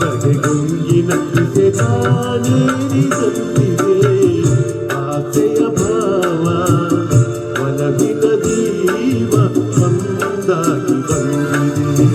ಬಗೆ ಗುಂಗಿನ ಸೆದಾನೇರಿದಂತಿದೆ ಆಸೆಯ ಭಾವ ಒಲವಿನ ಜೀವ ಒಂದಾಗಿ ಬಂದಿದೆ.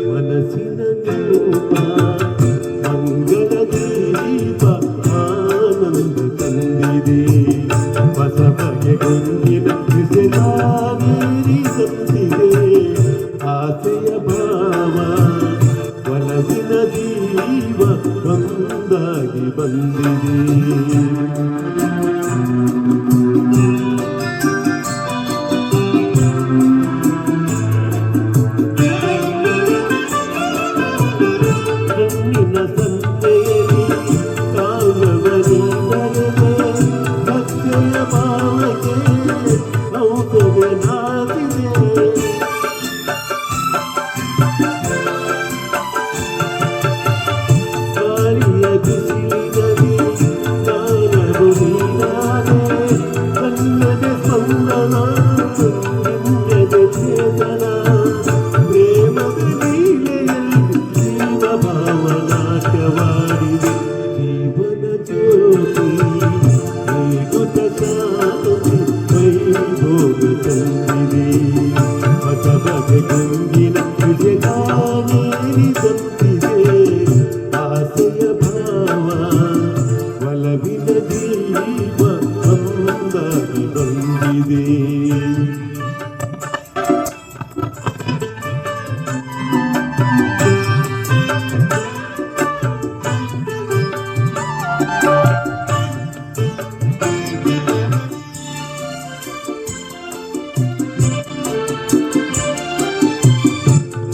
ಮನಸ್ಸಿನ ರೂಪ ಮಂಗಳ ದೀಪ ಆನಂದ ತಂದಿದೆ ಹೊಸ ಬಗೆ ಗುಂಗಿನ ಬಿಸಿಲಾಗೇರಿ ತಂದಿದೆ ಆಸೆಯ ಭಾವ ಒಲವಿನ ಜೀವ ಒಂದಾಗಿ ಬಂದಿದೆ. ಗುಂಗಿನ ಸೆದಾನೇರಿದಂತಿದೆ ಆಸೆಯ ಭಾವ ಒಲವಿನ ಜೀವ ಒಂದಾಗಿ ಬಂದಿದೆ.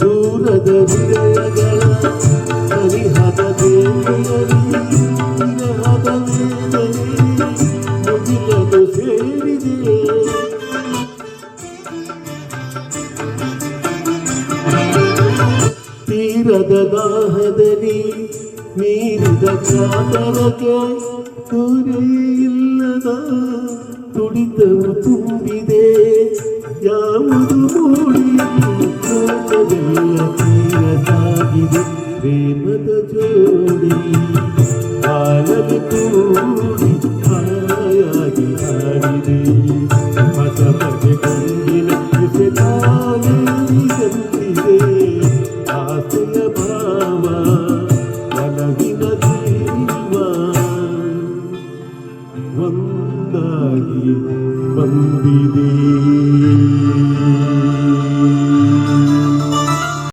ದೂರದ ಹೃದಯಗಳ ಸರಿಹದ ದೇವಿಯಲಿ ವಿರಹದ ವೇದನೆ ಮುಗಿಲದು ಸೇರಿದೆ. ತೀರದ ದಾಹದಲ್ಲಿ ಮೀರಿದ ಕಾತರಕ್ಕೆ ದೂರೆಯಿಲ್ಲದ ತುಡಿತವು ತುಂಬಿದೆ.